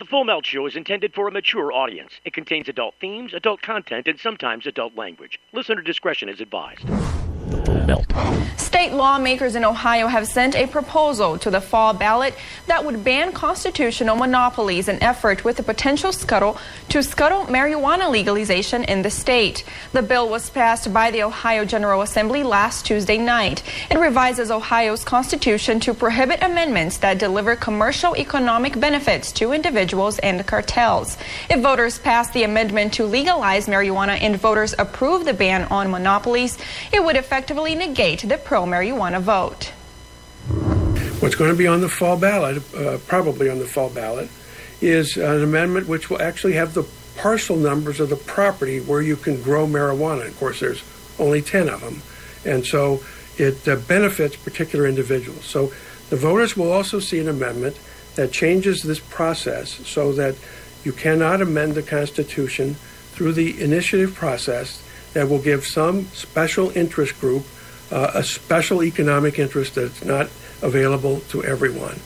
Full Melt Show is intended for a mature audience. It contains adult themes, adult content, and sometimes adult language. Listener discretion is advised. Full Melt. State lawmakers in Ohio have sent a proposal to the fall ballot that would ban constitutional monopolies, an effort with the potential scuttle marijuana legalization in the state. The bill was passed by the Ohio General Assembly last Tuesday night. It revises Ohio's constitution to prohibit amendments that deliver commercial economic benefits to individuals and cartels. If voters pass the amendment to legalize marijuana and voters approve the ban on monopolies, it would effectively negate the pro-marijuana vote. What's going to be on the fall ballot, probably on the fall ballot, is an amendment which will actually have the parcel numbers of the property where you can grow marijuana. Of course, there's only 10 of them, and so it benefits particular individuals. So the voters will also see an amendment that changes this process so that you cannot amend the Constitution through the initiative process that will give some special interest group a special economic interest that's not available to everyone.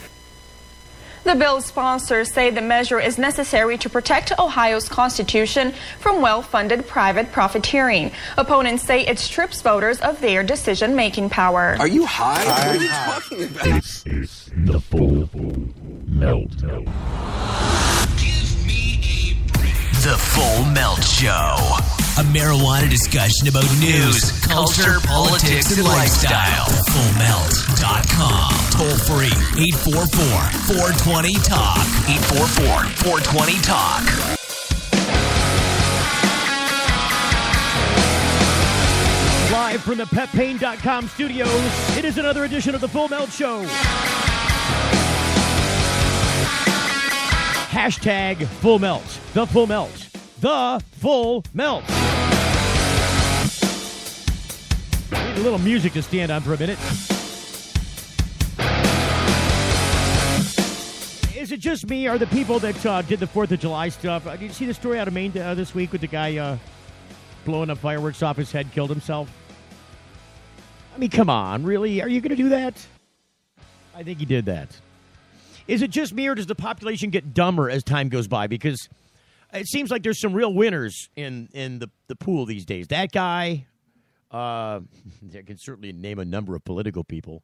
The bill's sponsors say the measure is necessary to protect Ohio's constitution from well-funded private profiteering. Opponents say it strips voters of their decision-making power. Are you high? What are you talking about? This is the Full Melt. The Full Melt Show. A marijuana discussion about news, culture, politics, and lifestyle. FullMelt.com. Toll free. 844-420-TALK. 844-420-TALK. Live from the PetPain.com studios, it is another edition of the Full Melt Show. Hashtag Full Melt. The Full Melt. The Full Melt. Need a little music to stand on for a minute. Is it just me or the people that did the 4th of July stuff? Did you see the story out of Maine this week with the guy blowing up fireworks off his head, killed himself? I mean, come on, really? Are you going to do that? I think he did that. Is it just me, or does the population get dumber as time goes by? Because it seems like there's some real winners in the pool these days. That guy, I can certainly name a number of political people.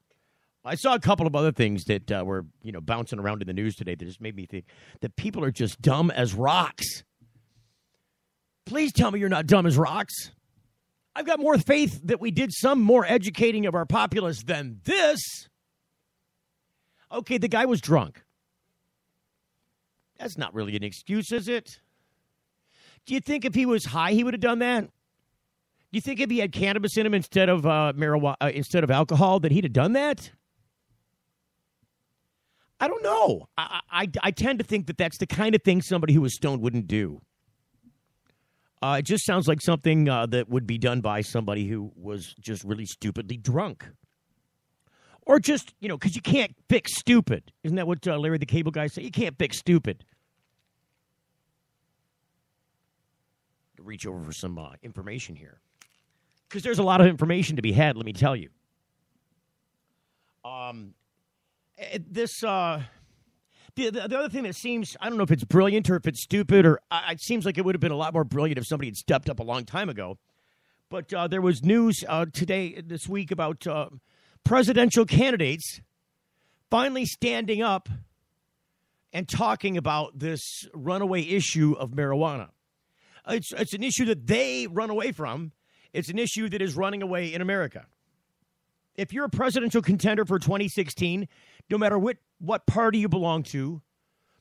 I saw a couple of other things that were bouncing around in the news today that just made me think that people are just dumb as rocks. Please tell me you're not dumb as rocks. I've got more faith that we did some more educating of our populace than this. Okay, the guy was drunk. That's not really an excuse, is it? Do you think if he was high, he would have done that? Do you think if he had cannabis in him instead of marijuana, instead of alcohol, that he'd have done that? I don't know. I tend to think that that's the kind of thing somebody who was stoned wouldn't do. It just sounds like something that would be done by somebody who was just really stupidly drunk. Or just, because you can't fix stupid. Isn't that what Larry the Cable Guy said? You can't fix stupid. Reach over for some information here. Because there's a lot of information to be had, let me tell you. The other thing that seems, I don't know if it's brilliant or if it's stupid, or it seems like it would have been a lot more brilliant if somebody had stepped up a long time ago. But there was news this week about presidential candidates finally standing up and talking about this runaway issue of marijuana. It's an issue that they run away from. It's an issue that is running away in America. If you're a presidential contender for 2016, no matter what party you belong to,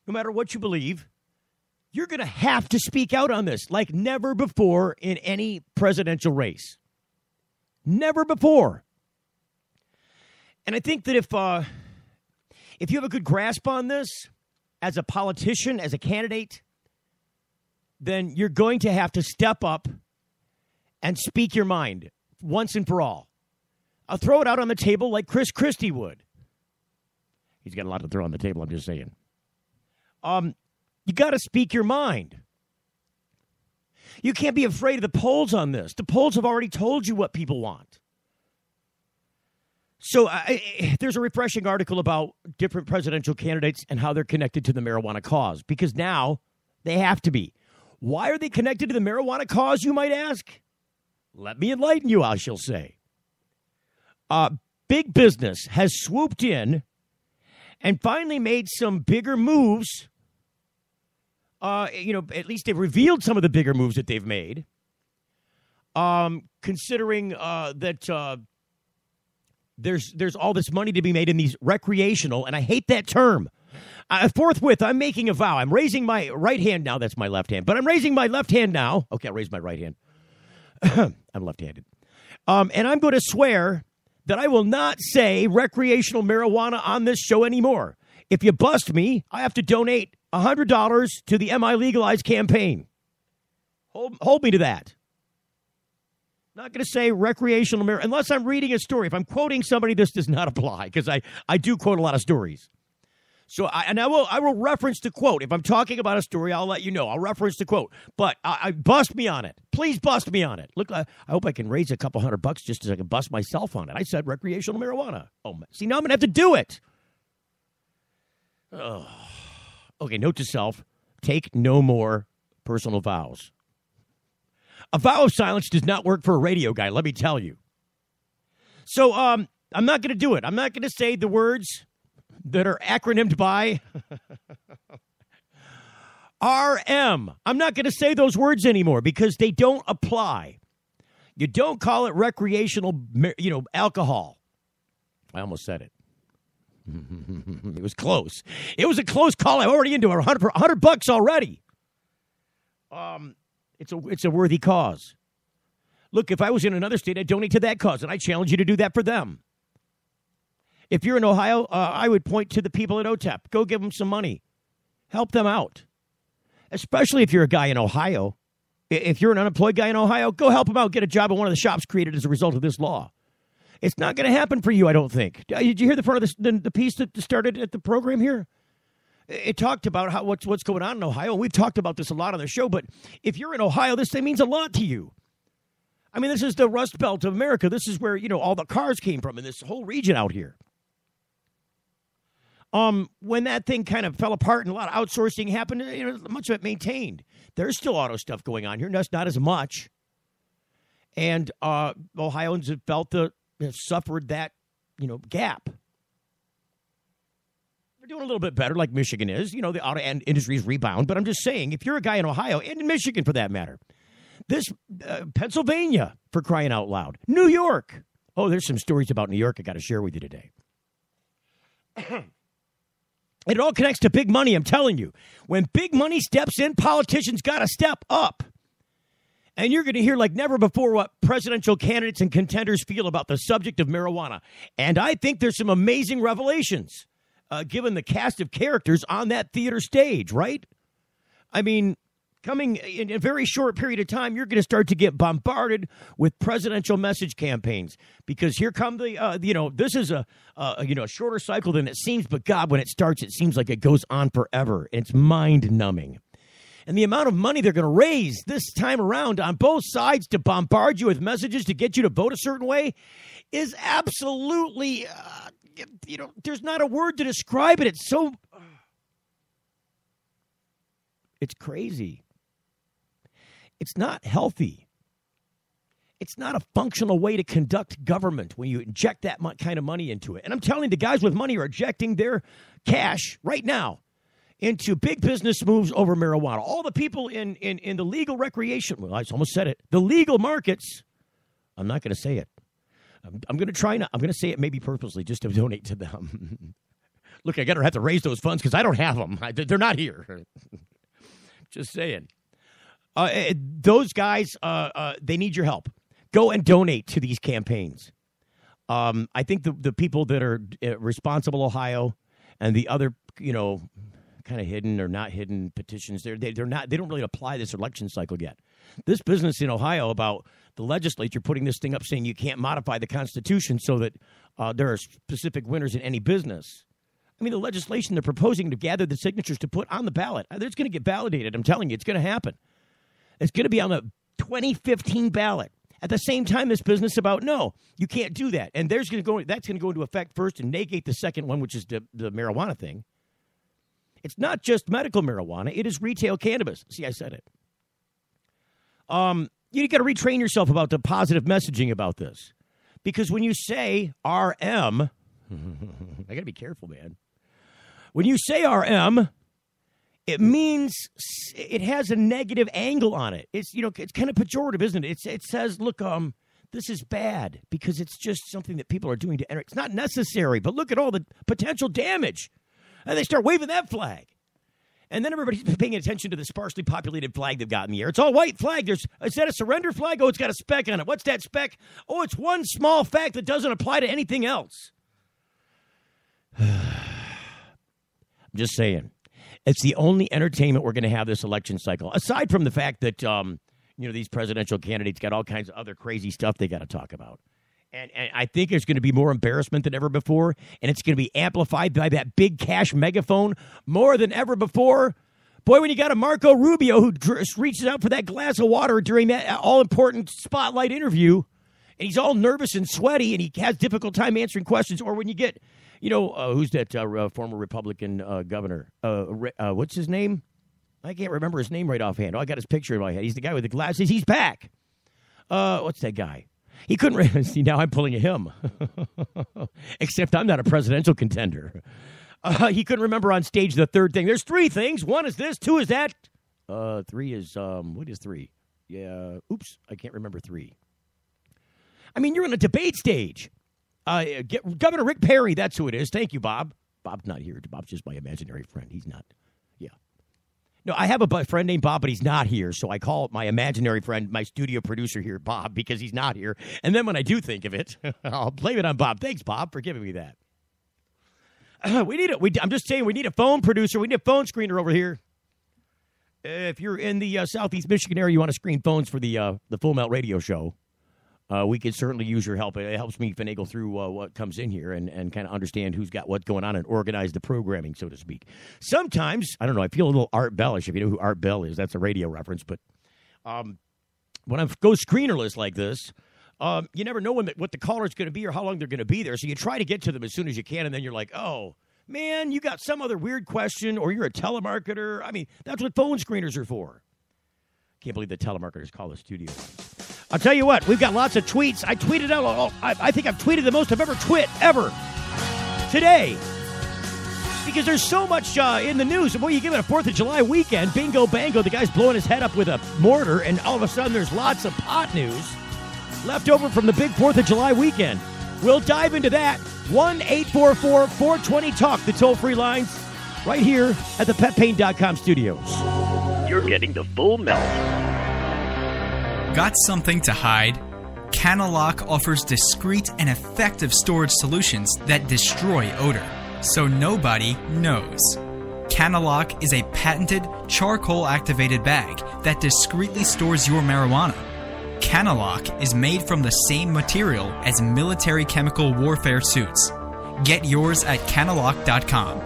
no matter what you believe, you're going to have to speak out on this like never before in any presidential race. Never before. And I think that if you have a good grasp on this as a politician, as a candidate, then you're going to have to step up and speak your mind once and for all. I'll throw it out on the table like Chris Christie would. He's got a lot to throw on the table, I'm just saying. You got to speak your mind. You can't be afraid of the polls on this. The polls have already told you what people want. So there's a refreshing article about different presidential candidates and how they're connected to the marijuana cause, because now they have to be. Why are they connected to the marijuana cause, you might ask? Let me enlighten you, I shall say. Big business has swooped in and finally made some bigger moves. At least they've revealed some of the bigger moves that they've made. Considering that there's all this money to be made in these recreational, and I hate that term. Forthwith, I'm making a vow. I'm raising my right hand now. That's my left hand. But I'm raising my left hand now. Okay, I'll raise my right hand. I'm left-handed. And I'm going to swear that I will not say recreational marijuana on this show anymore. If you bust me, I have to donate $100 to the MI Legalize campaign. Hold me to that. Not going to say recreational marijuana unless I'm reading a story. If I'm quoting somebody, this does not apply, because I do quote a lot of stories. So I will reference the quote. If I'm talking about a story, I'll let you know. I'll reference the quote. But I bust me on it. Please bust me on it. Look, I hope I can raise a couple $100 just so I can bust myself on it. I said recreational marijuana. Oh, see, now I'm going to have to do it. Oh. Okay, note to self, take no more personal vows. A vow of silence does not work for a radio guy, let me tell you. So I'm not going to do it. I'm not going to say the words that are acronymed by RM. I'm not going to say those words anymore because they don't apply. You don't call it recreational, alcohol. I almost said it. It was close. It was a close call. I'm already into $100 already. It's a worthy cause. Look, if I was in another state, I'd donate to that cause, and I challenge you to do that for them. If you're in Ohio, I would point to the people at OTEP. Go give them some money. Help them out. Especially if you're a guy in Ohio. If you're an unemployed guy in Ohio, go help them out. Get a job at one of the shops created as a result of this law. It's not going to happen for you, I don't think. Did you hear the part of the piece that started at the program here? It talked about what's going on in Ohio. We've talked about this a lot on the show, but if you're in Ohio, this thing means a lot to you. I mean, this is the Rust Belt of America. This is where, all the cars came from in this whole region out here. When that thing kind of fell apart and a lot of outsourcing happened, much of it maintained. There's still auto stuff going on here, just not as much. And Ohioans have suffered that, gap. We're doing a little bit better, like Michigan is. The auto industry's rebound. But I'm just saying, if you're a guy in Ohio, and in Michigan for that matter, this Pennsylvania, for crying out loud, New York. Oh, there's some stories about New York I got to share with you today. It all connects to big money, I'm telling you. When big money steps in, politicians got to step up. And you're going to hear like never before what presidential candidates and contenders feel about the subject of marijuana. And I think there's some amazing revelations, given the cast of characters on that theater stage, right? I mean, coming in a very short period of time, you're going to start to get bombarded with presidential message campaigns, because here come this is a shorter cycle than it seems, but God, when it starts, it seems like it goes on forever. It's mind-numbing. And the amount of money they're going to raise this time around on both sides to bombard you with messages to get you to vote a certain way is absolutely, there's not a word to describe it. It's so, it's crazy. It's not healthy. It's not a functional way to conduct government when you inject that kind of money into it. And I'm telling you, the guys with money are injecting their cash right now into big business moves over marijuana. All the people in the legal recreation, well, I almost said it, the legal markets, I'm not going to say it. I'm going to try not. I'm going to say it maybe purposely just to donate to them. Look, I got to have to raise those funds because I don't have them. They're not here. Just saying. Those guys, they need your help. Go and donate to these campaigns. I think the people that are responsible, Ohio, and the other, kind of hidden or not hidden petitions, they don't really apply this election cycle yet. This business in Ohio about the legislature putting this thing up saying you can't modify the Constitution so that there are specific winners in any business. I mean, the legislation they're proposing to gather the signatures to put on the ballot, it's going to get validated. I'm telling you, it's going to happen. It's going to be on the 2015 ballot. At the same time, this business about, no, you can't do that. And that's going to go into effect first and negate the second one, which is the marijuana thing. It's not just medical marijuana. It is retail cannabis. See, I said it. You got to retrain yourself about the positive messaging about this. Because when you say RM, I got to be careful, man. When you say RM, it means it has a negative angle on it. It's kind of pejorative, isn't it? It says, look, this is bad because it's just something that people are doing to enter. It's not necessary, but look at all the potential damage. And they start waving that flag. And then everybody's paying attention to the sparsely populated flag they've got in the air. It's all white flag. Is that a surrender flag? Oh, it's got a speck on it. What's that speck? Oh, it's one small fact that doesn't apply to anything else. I'm just saying. It's the only entertainment we're going to have this election cycle. Aside from the fact that, these presidential candidates got all kinds of other crazy stuff they got to talk about. And I think there's going to be more embarrassment than ever before, and it's going to be amplified by that big cash megaphone more than ever before. Boy, when you got a Marco Rubio who reaches out for that glass of water during that all-important spotlight interview, and he's all nervous and sweaty, and he has difficult time answering questions, or when you get, who's that former Republican governor? What's his name? I can't remember his name right offhand. Oh, I got his picture in my head. He's the guy with the glasses. He's back. What's that guy? He couldn't see. Now I'm pulling a him, except I'm not a presidential contender. He couldn't remember on stage the third thing. There's three things. One is this. Two is that. Three is what is three? Yeah. Oops. I can't remember three. I mean, you're on a debate stage. Governor Rick Perry. That's who it is. Thank you, Bob. Bob's not here. Bob's just my imaginary friend. He's not. Yeah. No, I have a friend named Bob, but he's not here, so I call my imaginary friend, my studio producer here, Bob, because he's not here. And then when I do think of it, I'll blame it on Bob. Thanks, Bob, for giving me that. I'm just saying, we need a phone producer. We need a phone screener over here. If you're in the Southeast Michigan area, you want to screen phones for the Full Melt Radio Show, we could certainly use your help. It helps me finagle through what comes in here and kind of understand who's got what's going on and organize the programming, so to speak. Sometimes, I don't know, I feel a little Art Bellish, if you know who Art Bell is. That's a radio reference. But when I go screenerless like this, you never know what the caller's going to be or how long they're going to be there. So you try to get to them as soon as you can, and then you're like, oh, man, you got some other weird question, or you're a telemarketer. I mean, that's what phone screeners are for. Can't believe the telemarketers call the studio. I'll tell you what, we've got lots of tweets. I tweeted out, I think I've tweeted the most I've ever today. Because there's so much in the news. Boy, you give it a 4th of July weekend, bingo, bango, the guy's blowing his head up with a mortar, and all of a sudden there's lots of pot news left over from the big 4th of July weekend. We'll dive into that. 1-844-420-TALK, the toll-free lines, right here at the PetPain.com studios. You're getting the full melt. Got something to hide? Canalock offers discreet and effective storage solutions that destroy odor, so nobody knows. Canalock is a patented charcoal-activated bag that discreetly stores your marijuana. Canalock is made from the same material as military chemical warfare suits. Get yours at Canalock.com.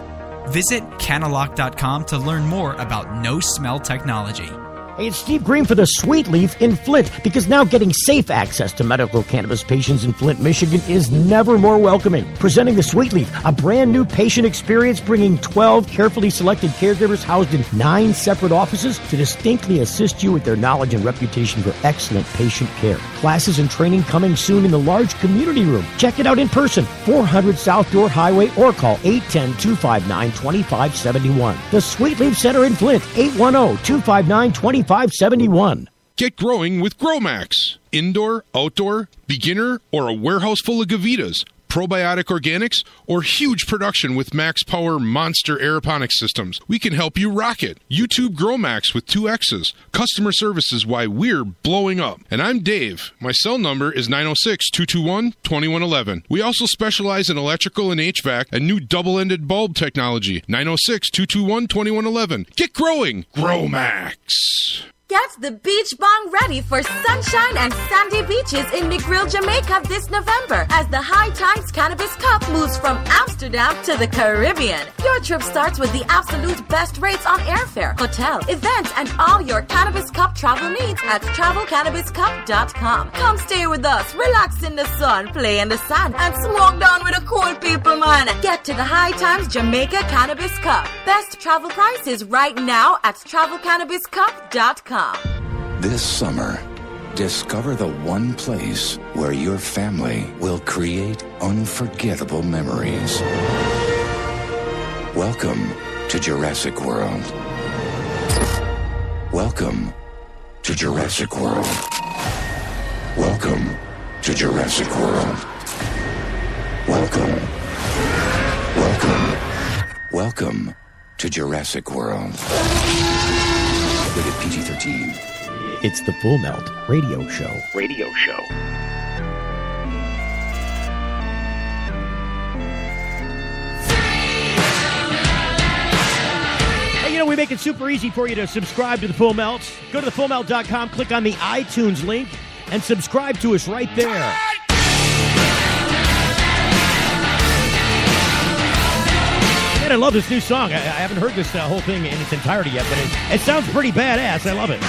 Visit Canalock.com to learn more about no-smell technology. Hey, it's Steve Green for the Sweet Leaf in Flint, because now getting safe access to medical cannabis patients in Flint, Michigan is never more welcoming. Presenting the Sweet Leaf, a brand new patient experience bringing 12 carefully selected caregivers housed in 9 separate offices to distinctly assist you with their knowledge and reputation for excellent patient care. Classes and training coming soon in the large community room. Check it out in person, 400 South Door Highway, or call 810-259-2571. The Sweet Leaf Center in Flint, 810-259-2571. Get growing with GrowMax. Indoor, outdoor, beginner, or a warehouse full of Gavitas. Probiotic organics, or huge production with Max Power Monster Aeroponics systems. We can help you rock it. YouTube GrowMax with 2 X's. Customer service is why we're blowing up. And I'm Dave. My cell number is 906-221-2111. We also specialize in electrical and HVAC and new double-ended bulb technology. 906-221-2111. Get growing. GrowMax. Get the Beach Bong ready for sunshine and sandy beaches in Negril, Jamaica this November as the High Times Cannabis Cup moves from Amsterdam to the Caribbean. Your trip starts with the absolute best rates on airfare, hotel, events, and all your Cannabis Cup travel needs at TravelCannabisCup.com. Come stay with us, relax in the sun, play in the sand, and smoke down with the cool people, man. Get to the High Times Jamaica Cannabis Cup. Best travel prices right now at TravelCannabisCup.com. This summer, discover the one place where your family will create unforgettable memories. Welcome to Jurassic World. Welcome to Jurassic World. Welcome to Jurassic World. Welcome to Jurassic World. Rated PG-13. It's the Full Melt Radio Show. Hey, you know, we make it super easy for you to subscribe to the Full Melt. Go to thefullmelt.com, click on the iTunes link, and subscribe to us right there. I love this new song. I haven't heard this whole thing in its entirety yet, but it sounds pretty badass. I love it.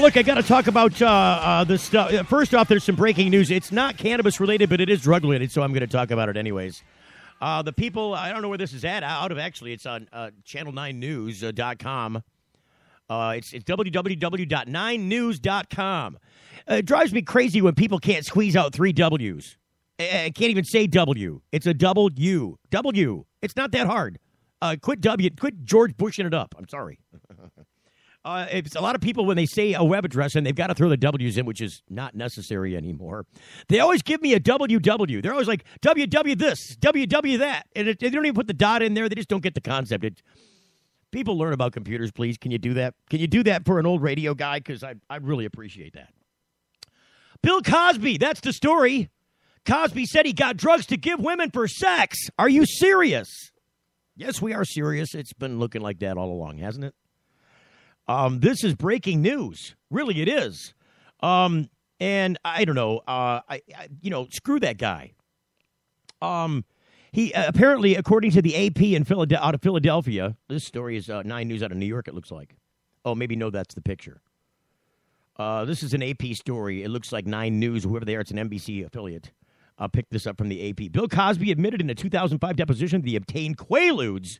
Look, I got to talk about this stuff. First off, there's some breaking news. It's not cannabis related, but it is drug related, so I'm going to talk about it anyways. The people, I don't know where this is at. It's on channel9news.com. It's www.9news.com. It drives me crazy when people can't squeeze out 3 W's. I can't even say W. It's a double U. W. It's not that hard. Quit George Bushing it up. I'm sorry. It's a lot of people when they say a web address and they've got to throw the W's in, which is not necessary anymore. They always give me a WW. They're always like WW this, WW that. And they don't even put the dot in there. They just don't get the concept. People learn about computers, please. Can you do that? Can you do that for an old radio guy? Because I really appreciate that. Bill Cosby, that's the story. Cosby said he got drugs to give women for sex. Are you serious? Yes, we are serious. It's been looking like that all along, hasn't it? This is breaking news. Really, it is. And I don't know. Screw that guy. He apparently, according to the AP out of Philadelphia, this story is 9 News out of New York, it looks like. Oh, maybe no, that's the picture. This is an AP story. It looks like 9 News, whoever they are, it's an NBC affiliate. Picked this up from the AP. Bill Cosby admitted in a 2005 deposition that he obtained Quaaludes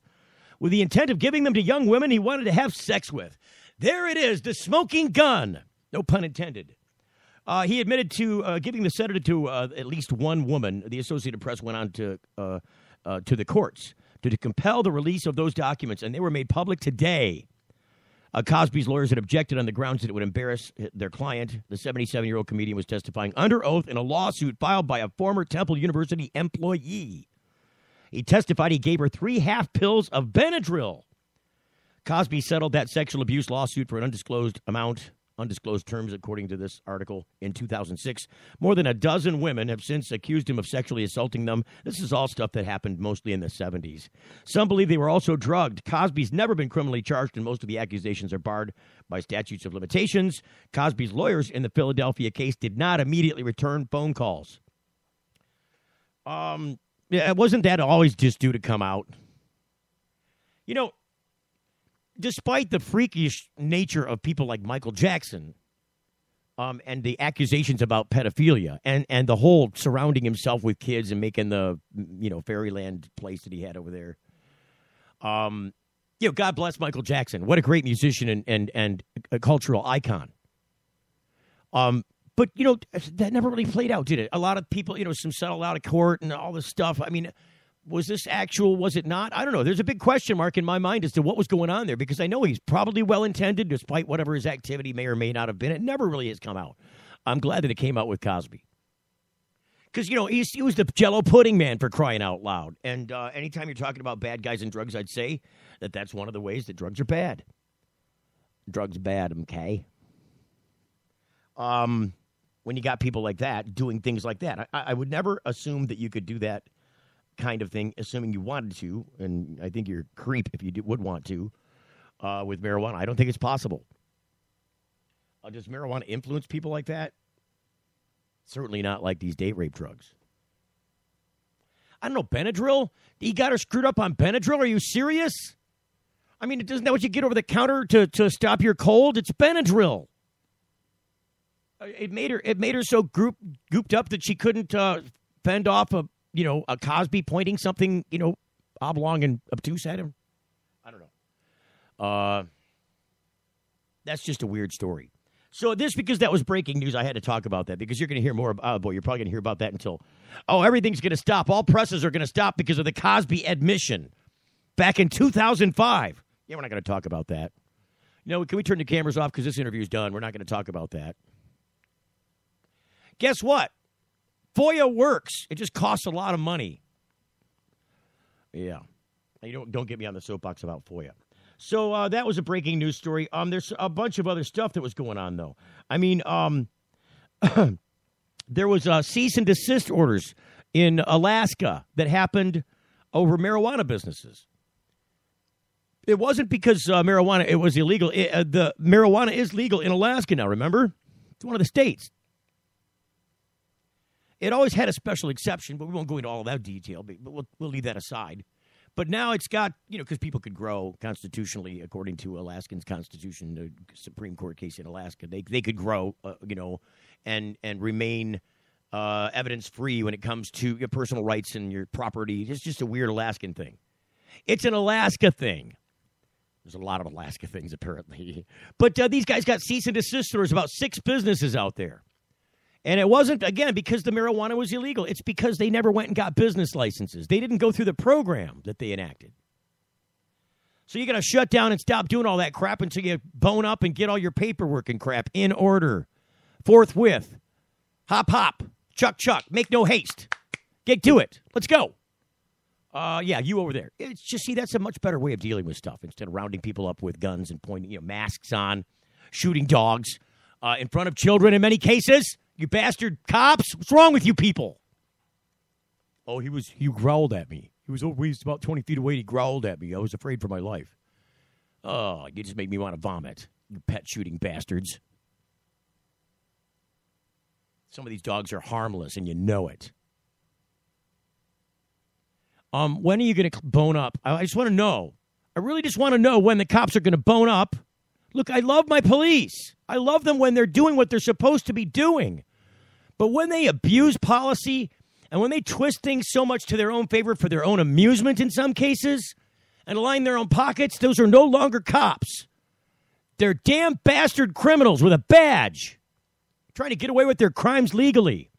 with the intent of giving them to young women he wanted to have sex with. There it is, the smoking gun. No pun intended. He admitted to giving the sedative to at least one woman. The Associated Press went on to the courts to compel the release of those documents, and they were made public today. Cosby's lawyers had objected on the grounds that it would embarrass their client. The 77-year-old comedian was testifying under oath in a lawsuit filed by a former Temple University employee. He testified he gave her 3 half pills of Benadryl. Cosby settled that sexual abuse lawsuit for an undisclosed terms, according to this article, in 2006. More than a dozen women have since accused him of sexually assaulting them. This is all stuff that happened mostly in the 70s. Some believe they were also drugged. Cosby's never been criminally charged, and most of the accusations are barred by statutes of limitations. Cosby's lawyers in the Philadelphia case did not immediately return phone calls. Wasn't that always just due to come out? You know, despite the freakish nature of people like Michael Jackson and the accusations about pedophilia and the whole surrounding himself with kids and making the, fairyland place that he had over there. God bless Michael Jackson. What a great musician and a cultural icon. But, that never really played out, did it? A lot of people, some settled out of court and all this stuff. I mean, was this actual? Was it not? I don't know. There's a big question mark in my mind as to what was going on there, because I know he's probably well-intended despite whatever his activity may or may not have been. It never really has come out. I'm glad that it came out with Cosby. Because, he was the Jell-O pudding man, for crying out loud. And anytime you're talking about bad guys and drugs, I'd say that that's one of the ways that drugs are bad. Drugs bad, okay? When you got people like that doing things like that. I would never assume that you could do that kind of thing, assuming you wanted to, and I think you're a creep if you would want to. with marijuana. I don't think it's possible. Does marijuana influence people like that? Certainly not like these date rape drugs. I don't know, Benadryl? You got her screwed up on Benadryl? Are you serious? I mean, isn't that what you get over the counter to stop your cold? It's Benadryl. It made her so gooped up that she couldn't fend off a Cosby pointing something, oblong and obtuse at him. I don't know. That's just a weird story. So because that was breaking news, I had to talk about that because you're going to hear more about, you're probably going to hear about that until, everything's going to stop. All presses are going to stop because of the Cosby admission back in 2005. Yeah, we're not going to talk about that. Can we turn the cameras off because this interview's done? We're not going to talk about that. Guess what? FOIA works. It just costs a lot of money. Yeah. Don't get me on the soapbox about FOIA. So that was a breaking news story. There's a bunch of other stuff that was going on, though. I mean, there was cease and desist orders in Alaska that happened over marijuana businesses. It wasn't because marijuana, it was illegal. The marijuana is legal in Alaska now, remember? It's one of the states. It always had a special exception, but we won't go into all of that detail. But we'll leave that aside. But now it's got, because people could grow constitutionally, according to Alaskans' constitution, the Supreme Court case in Alaska, they could grow, and remain evidence-free when it comes to your personal rights and your property. It's just a weird Alaskan thing. It's an Alaska thing. There's a lot of Alaska things, apparently. But these guys got cease and desist orders about 6 businesses out there. And it wasn't, again, because the marijuana was illegal. It's because they never went and got business licenses. They didn't go through the program that they enacted. So you got to shut down and stop doing all that crap until you bone up and get all your paperwork and crap in order. Forthwith. Hop, hop. Chuck, chuck. Make no haste. Get to it. Let's go. Yeah, you over there. It's just, that's a much better way of dealing with stuff instead of rounding people up with guns and pointing, masks on, shooting dogs in front of children in many cases. You bastard cops. What's wrong with you people? Oh, he growled at me. He was about 20 feet away. He growled at me. I was afraid for my life. Oh, you just made me want to vomit. You pet shooting bastards. Some of these dogs are harmless, and you know it. When are you going to bone up? I just want to know. I really just want to know when the cops are going to bone up. Look, I love my police. I love them when they're doing what they're supposed to be doing. But when they abuse policy and when they twist things so much to their own favor for their own amusement in some cases and line their own pockets, those are no longer cops. They're damn bastard criminals with a badge trying to get away with their crimes legally.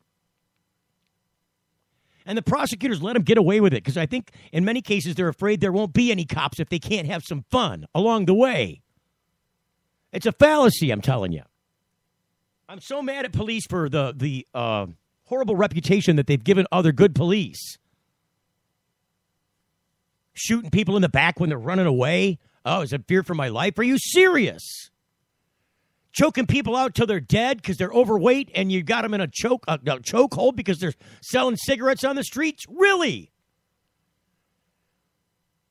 And the prosecutors let them get away with it because I think in many cases they're afraid there won't be any cops if they can't have some fun along the way. It's a fallacy, I'm telling you. I'm so mad at police for the horrible reputation that they've given other good police. Shooting people in the back when they're running away. Oh, is it fear for my life? Are you serious? Choking people out till they're dead because they're overweight and you got them in a chokehold because they're selling cigarettes on the streets? Really?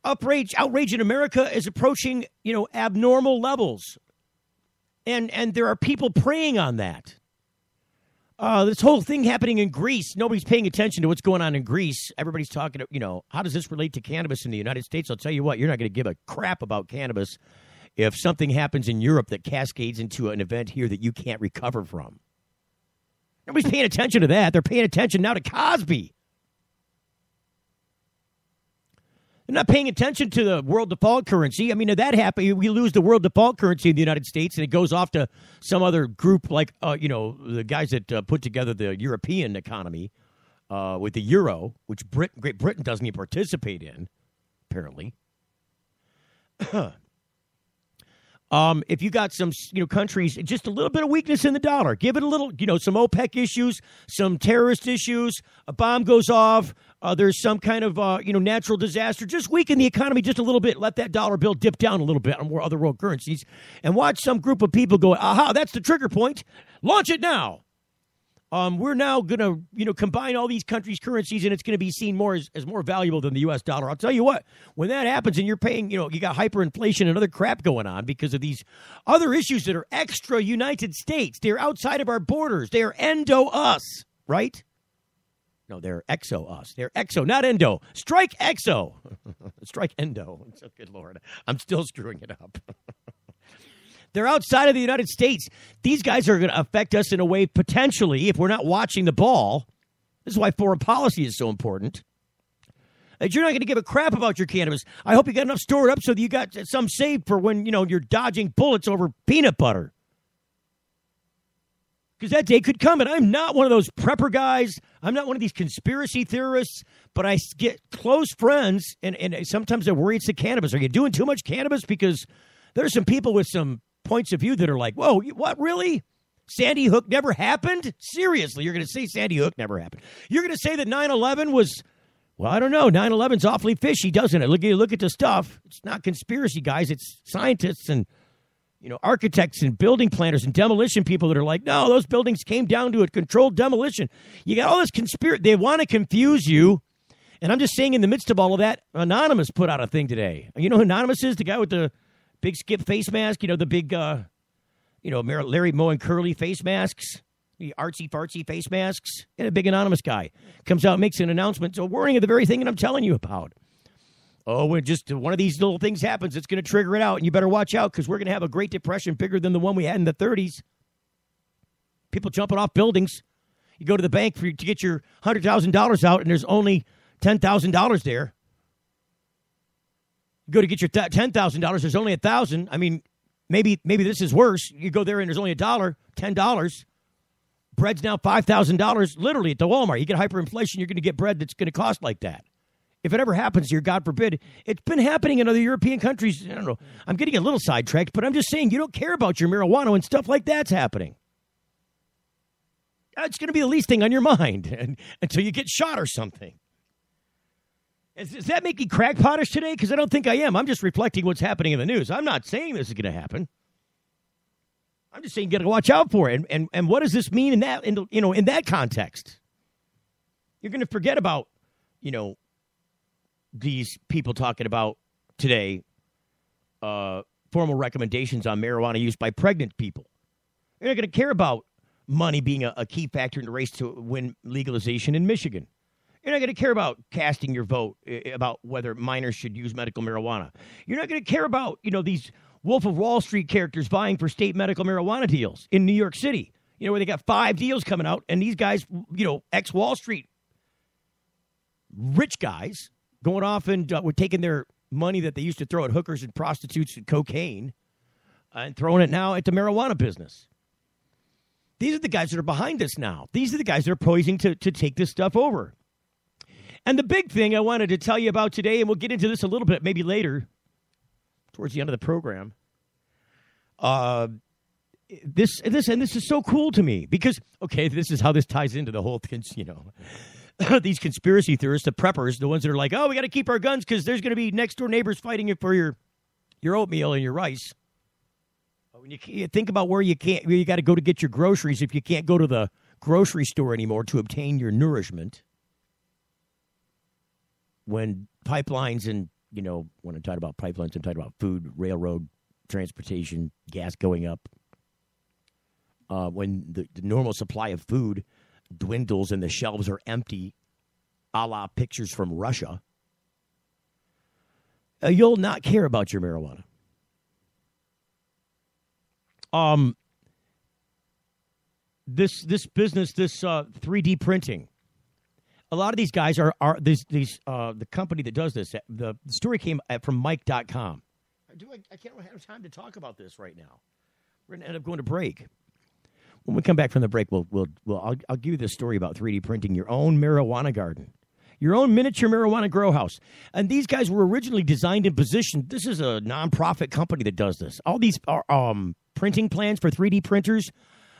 Outrage in America is approaching, abnormal levels. And there are people preying on that. This whole thing happening in Greece, nobody's paying attention to what's going on in Greece. Everybody's talking, how does this relate to cannabis in the United States? I'll tell you what, you're not going to give a crap about cannabis if something happens in Europe that cascades into an event here that you can't recover from. Nobody's paying attention to that. They're paying attention now to Cosby. They're not paying attention to the world default currency. I mean, if that happens, we lose the world default currency in the United States, and it goes off to some other group like, the guys that put together the European economy with the euro, which Great Britain doesn't even participate in, apparently. If you got some, countries, just a little bit of weakness in the dollar, give it a little, some OPEC issues, some terrorist issues, a bomb goes off, there's some kind of, natural disaster, just weaken the economy just a little bit, let that dollar bill dip down a little bit on more other world currencies, and watch some group of people go, aha, that's the trigger point, launch it now. we're now going to, combine all these countries' currencies, and it's going to be seen more as more valuable than the U.S. dollar. I'll tell you what, when that happens and you're paying, you got hyperinflation and other crap going on because of these other issues that are extra United States. They're outside of our borders. They are endo-us, right? No, they're exo-us. They're exo, not endo. Strike exo. Strike endo. Oh, good Lord. I'm still screwing it up. They're outside of the United States. These guys are going to affect us in a way, potentially, if we're not watching the ball. This is why foreign policy is so important. That you're not going to give a crap about your cannabis. I hope you got enough stored up so that you got some saved for when, you're dodging bullets over peanut butter. Because that day could come, and I'm not one of those prepper guys. I'm not one of these conspiracy theorists, but I get close friends, and sometimes I worry it's the cannabis. Are you doing too much cannabis? Because there's some people with some points of view that are like, whoa, what, really? Sandy Hook never happened? Seriously, you're going to say Sandy Hook never happened. You're going to say that 9/11 was, well, I don't know. 9/11's awfully fishy, doesn't it? Look at the stuff. It's not conspiracy guys. It's scientists and, architects and building planners and demolition people that are like, no, those buildings came down to a controlled demolition. You got all this conspiracy. They want to confuse you. And I'm just saying, in the midst of all of that, Anonymous put out a thing today. You know who Anonymous is? The guy with the big skip face mask, the big, Larry Moe and Curly face masks, the artsy-fartsy face masks, and a big anonymous guy comes out, makes an announcement, so warning of the very thing that I'm telling you about. Oh, when just one of these little things happens, it's going to trigger it out, and you better watch out because we're going to have a Great Depression bigger than the one we had in the 30s. People jumping off buildings. You go to the bank to get your $100,000 out, and there's only $10,000 there. You go to get your $10,000, there's only $1,000. I mean, maybe this is worse. You go there and there's only $10. Bread's now $5,000, literally at the Walmart. You get hyperinflation, you're going to get bread that's going to cost like that. If it ever happens here, God forbid, it's been happening in other European countries. I don't know. I'm getting a little sidetracked, but I'm just saying you don't care about your marijuana when stuff like that's happening. It's going to be the least thing on your mind until you get shot or something. Does that make me crackpotish today? Because I don't think I am. I'm just reflecting what's happening in the news. I'm not saying this is going to happen. I'm just saying you got to watch out for it. And what does this mean in that context? You're going to forget about, these people talking about today formal recommendations on marijuana use by pregnant people. You're not going to care about money being a key factor in the race to win legalization in Michigan. You're not going to care about casting your vote about whether minors should use medical marijuana. You're not going to care about, these Wolf of Wall Street characters vying for state medical marijuana deals in New York City, where they got 5 deals coming out. And these guys, ex-Wall Street rich guys going off and were taking their money that they used to throw at hookers and prostitutes and cocaine and throwing it now at the marijuana business. These are the guys that are behind this now. These are the guys that are poising to take this stuff over. And the big thing I wanted to tell you about today, and we'll get into this a little bit maybe later, towards the end of the program, this is so cool to me because, okay, this is how this ties into the whole thing, these conspiracy theorists, the preppers, the ones that are like, oh, we got to keep our guns because there's going to be next door neighbors fighting you for your oatmeal and your rice. When you think about where you got to go to get your groceries if you can't go to the grocery store anymore to obtain your nourishment. When pipelines and, when I'm talking about pipelines, I'm talking about food, railroad, transportation, gas going up. When the normal supply of food dwindles and the shelves are empty, a la pictures from Russia, you'll not care about your marijuana. This business, this 3D printing. A lot of these guys are the company that does this. The story came from Mike.com. I can't have time to talk about this right now. We're gonna end up going to break. When we come back from the break, I'll give you this story about 3D printing your own marijuana garden, your own miniature marijuana grow house. And these guys were originally designed and positioned. This is a nonprofit company that does this. All these printing plans for 3D printers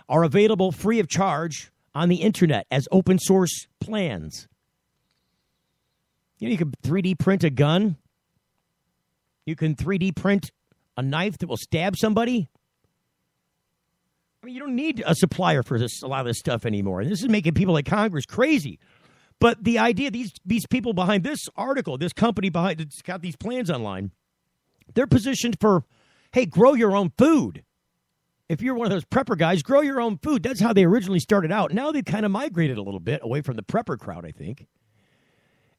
are available free of charge on the internet as open source plans. You can 3D print a gun. You can 3D print a knife that will stab somebody. I mean, you don't need a supplier for this, a lot of this stuff anymore. And this is making people like Congress crazy. But the idea, these people behind this article, this company behind it's got these plans online, they're positioned for, hey, grow your own food. If you're one of those prepper guys, grow your own food. That's how they originally started out. Now they've kind of migrated a little bit away from the prepper crowd, I think.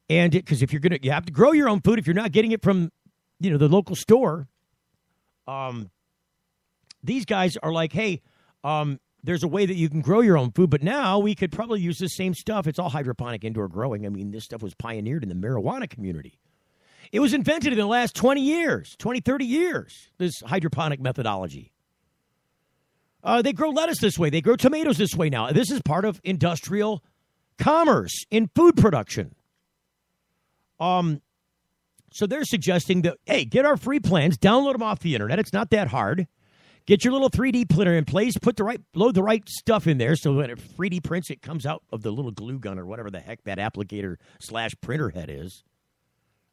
And because if you're going to, you have to grow your own food. If you're not getting it from, the local store, these guys are like, hey, there's a way that you can grow your own food, but now we could probably use the same stuff. It's all hydroponic indoor growing. I mean, this stuff was pioneered in the marijuana community. It was invented in the last 20 years, 20, 30 years, this hydroponic methodology. They grow lettuce this way. They grow tomatoes this way now. This is part of industrial commerce in food production. So they're suggesting that, hey, get our free plans, download them off the internet. It's not that hard. Get your little 3D printer in place, load the right stuff in there so when it 3D prints, it comes out of the little glue gun or whatever the heck that applicator/printer head is.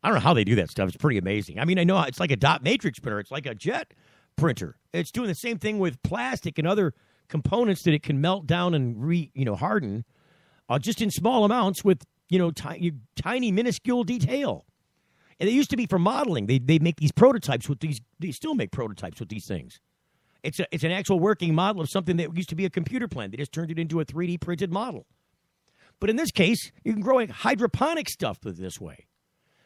I don't know how they do that stuff. It's pretty amazing. I mean, I know it's like a dot matrix printer. It's like a jet printer. It's doing the same thing with plastic and other components that it can melt down and harden just in small amounts with, tiny, minuscule detail. And it used to be for modeling. They make these prototypes with these. They still make prototypes with these things. It's an actual working model of something that used to be a computer plan. They just turned it into a 3D printed model. But in this case, you can grow hydroponic stuff this way.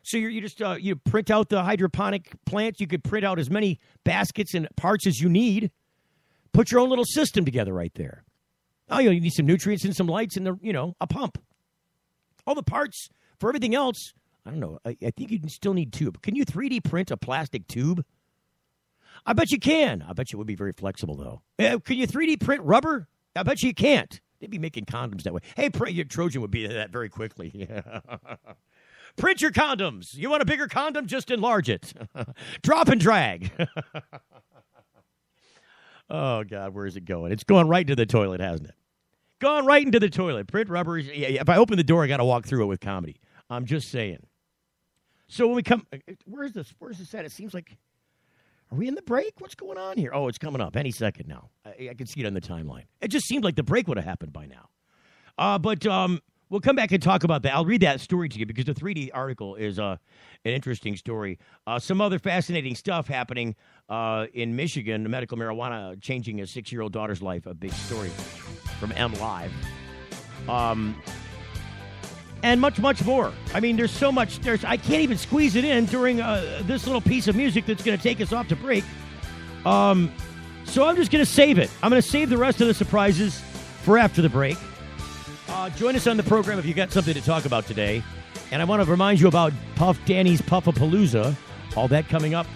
So you just you print out the hydroponic plants. You could print out as many baskets and parts as you need. Put your own little system together right there. Oh, you need some nutrients and some lights and a pump. All the parts for everything else. I don't know. I think you can still need tube. Can you 3D print a plastic tube? I bet you can. I bet you it would be very flexible, though. Can you 3D print rubber? I bet you can't. They'd be making condoms that way. Hey, your Trojan would be that very quickly. Yeah. Print your condoms. You want a bigger condom? Just enlarge it. Drop and drag. Oh, God, where is it going? It's going right into the toilet, hasn't it? Gone right into the toilet. Print rubber. Yeah, if I open the door, I got to walk through it with comedy. I'm just saying. So when we come, where's this at? It seems like, are we in the break? What's going on here? Oh, it's coming up any second now. I can see it on the timeline. It just seemed like the break would have happened by now. But we'll come back and talk about that. I'll read that story to you because the 3D article is an interesting story. Some other fascinating stuff happening in Michigan. Medical marijuana changing a 6-year-old daughter's life. A big story from M Live. And much, much more. I mean, there's so much. I can't even squeeze it in during this little piece of music that's going to take us off to break. So I'm just going to save it. I'm going to save the rest of the surprises for after the break. Join us on the program if you got something to talk about today. And I want to remind you about Puff Danny's Puffapalooza. All that coming up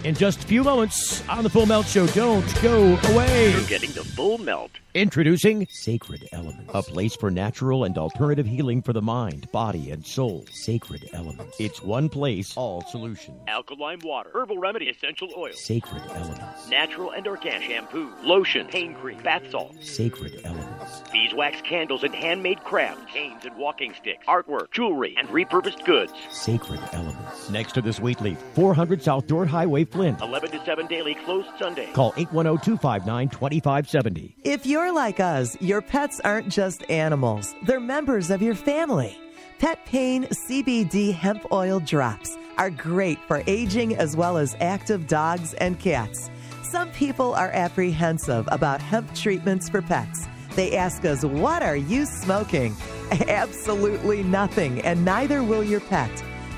in just a few moments on the Full Melt Show. Don't go away. You're getting the Full Melt. Introducing Sacred Elements, a place for natural and alternative healing for the mind, body, and soul. Sacred Elements. It's one place, all solutions. Alkaline water, herbal remedy, essential oil. Sacred Elements. Natural and organic shampoo, lotion, pain cream, bath salts. Sacred Elements. Beeswax candles and handmade crafts, canes and walking sticks, artwork, jewelry, and repurposed goods. Sacred Elements. Next to the Sweet Leaf, 400 South Dordt Highway, Flint. 11 to 7 daily, closed Sunday. Call 810-259-2570. If you're like us, your pets aren't just animals. They're members of your family. Pet Pain CBD hemp oil drops are great for aging as well as active dogs and cats. Some people are apprehensive about hemp treatments for pets. They ask us, what are you smoking? Absolutely nothing, and neither will your pet.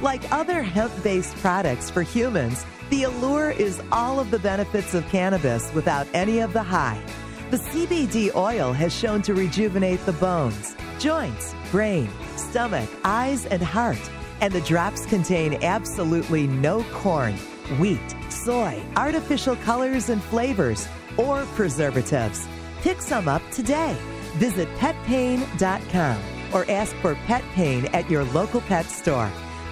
Like other hemp-based products for humans, the allure is all of the benefits of cannabis without any of the high. The CBD oil has shown to rejuvenate the bones, joints, brain, stomach, eyes, and heart. And the drops contain absolutely no corn, wheat, soy, artificial colors and flavors, or preservatives. Pick some up today. Visit petpain.com or ask for Pet Pain at your local pet store.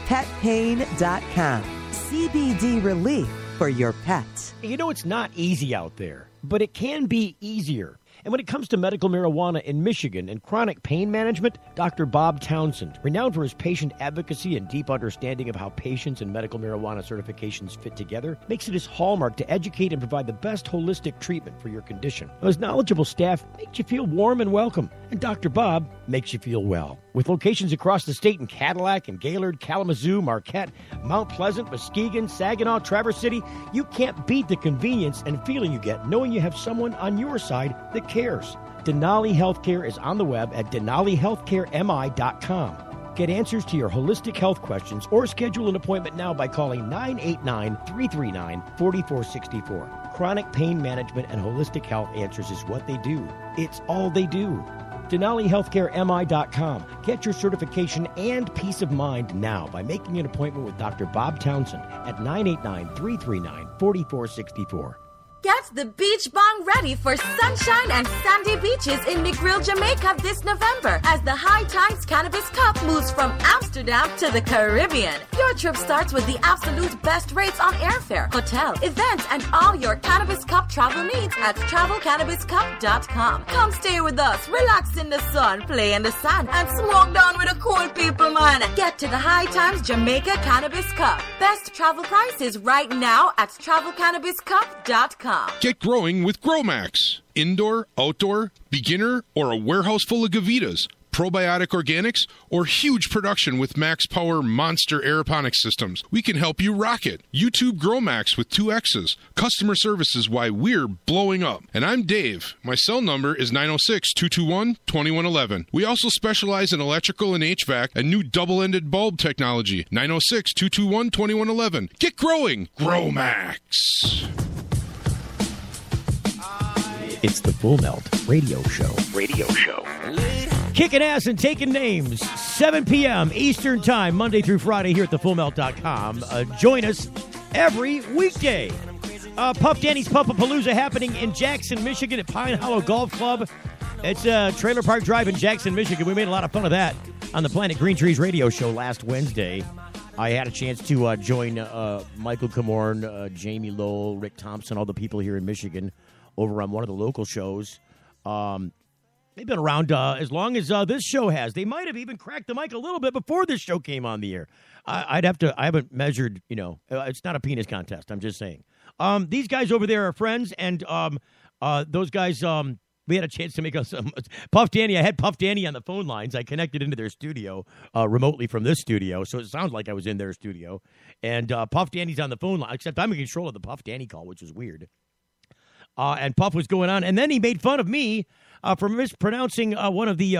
Petpain.com. CBD relief for your pet. You know, it's not easy out there, but it can be easier. And when it comes to medical marijuana in Michigan and chronic pain management, Dr. Bob Townsend, renowned for his patient advocacy and deep understanding of how patients and medical marijuana certifications fit together, makes it his hallmark to educate and provide the best holistic treatment for your condition. His knowledgeable staff makes you feel warm and welcome, and Dr. Bob makes you feel well. With locations across the state in Cadillac and Gaylord, Kalamazoo, Marquette, Mount Pleasant, Muskegon, Saginaw, Traverse City, you can't beat the convenience and feeling you get knowing you have someone on your side that cares. Denali Healthcare is on the web at denalihealthcaremi.com. Get answers to your holistic health questions or schedule an appointment now by calling 989-339-4464. Chronic pain management and holistic health answers is what they do. It's all they do. DenaliHealthcareMI.com. Get your certification and peace of mind now by making an appointment with Dr. Bob Townsend at 989-339-4464. Get the beach bong ready for sunshine and sandy beaches in Negril, Jamaica this November as the High Times Cannabis Cup moves from Amsterdam to the Caribbean. Your trip starts with the absolute best rates on airfare, hotel, events, and all your Cannabis Cup travel needs at TravelCannabisCup.com. Come stay with us, relax in the sun, play in the sand, and smoke down with the cool people, man. Get to the High Times Jamaica Cannabis Cup. Best travel prices right now at TravelCannabisCup.com. Get growing with GrowMax. Indoor, outdoor, beginner, or a warehouse full of Gavitas, probiotic organics, or huge production with Max Power Monster Aeroponics systems. We can help you rock it. YouTube GrowMax with 2 X's. Customer service is why we're blowing up. And I'm Dave. My cell number is 906-221-2111. We also specialize in electrical and HVAC and new double-ended bulb technology. 906-221-2111. Get growing. GrowMax. It's the Full Melt Radio Show. Kicking ass and taking names. 7 p.m. Eastern Time, Monday through Friday here at thefullmelt.com. Join us every weekday. Puff Danny's Puffapalooza happening in Jackson, Michigan at Pine Hollow Golf Club. It's a Trailer Park Drive in Jackson, Michigan. We made a lot of fun of that on the Planet Green Trees radio show last Wednesday. I had a chance to join Michael Comorn, Jamie Lowell, Rick Thompson, all the people here in Michigan over on one of the local shows. They've been around as long as this show has. They might have even cracked the mic a little bit before this show came on the air. I haven't measured, it's not a penis contest. I'm just saying. These guys over there are friends, and those guys, we had a chance to make us Puff Danny. I had Puff Danny on the phone lines. I connected into their studio remotely from this studio, so it sounds like I was in their studio. And Puff Danny's on the phone line, except I'm in control of the Puff Danny call, which is weird. And Puff was going on. And then he made fun of me for mispronouncing one of the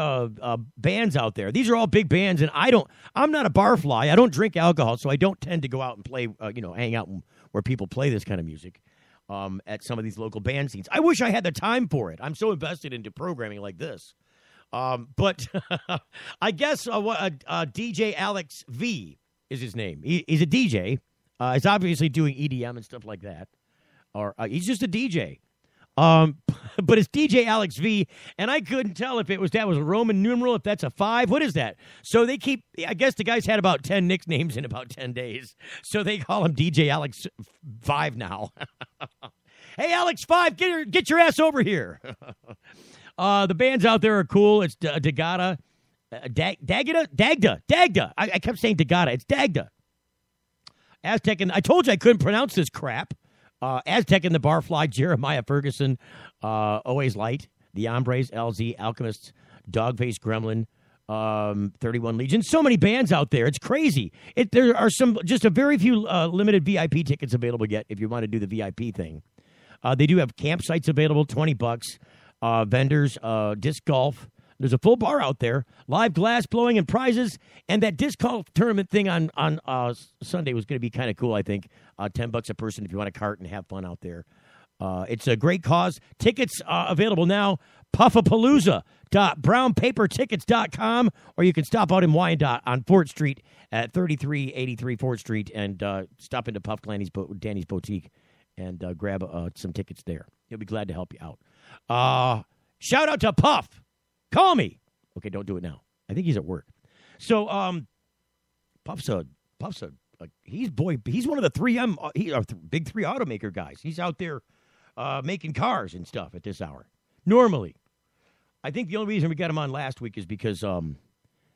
bands out there. These are all big bands, and I'm not a barfly. I don't drink alcohol, so I don't tend to go out and play, hang out where people play this kind of music at some of these local band scenes. I wish I had the time for it. I'm so invested into programming like this. But I guess DJ Alex V is his name. He's a DJ. He's obviously doing EDM and stuff like that. Or he's just a DJ. But it's DJ Alex V, and I couldn't tell if that was a Roman numeral, if that's a 5. What is that? So I guess the guy's had about 10 nicknames in about 10 days. So they call him DJ Alex 5 now. Hey, Alex 5, get your ass over here. The bands out there are cool. It's Dagda. Dagda. I kept saying Dagda. It's Dagda. Aztec, and I told you I couldn't pronounce this crap. Aztec and the Barfly, Jeremiah Ferguson, Always Light, The Hombres, LZ, Alchemists, Dogface Gremlin, 31 Legion. So many bands out there. It's crazy. There are just a very few limited VIP tickets available to get if you want to do the VIP thing. They do have campsites available, $20. Vendors, disc golf. There's a full bar out there, live glass blowing and prizes, and that disc golf tournament thing on Sunday was going to be kind of cool, I think. $10 a person if you want a cart and have fun out there. It's a great cause. Tickets available now, puffapalooza.brownpapertickets.com, or you can stop out in Wyandotte on Fort Street at 3383 Fort Street and stop into Puff Danny's Boutique and grab some tickets there. He'll be glad to help you out. Shout out to Puff. Call me. Okay, don't do it now. I think he's at work. So, Puff's he's one of the 3M, big 3 automaker guys. He's out there making cars and stuff at this hour. Normally. I think the only reason we got him on last week is because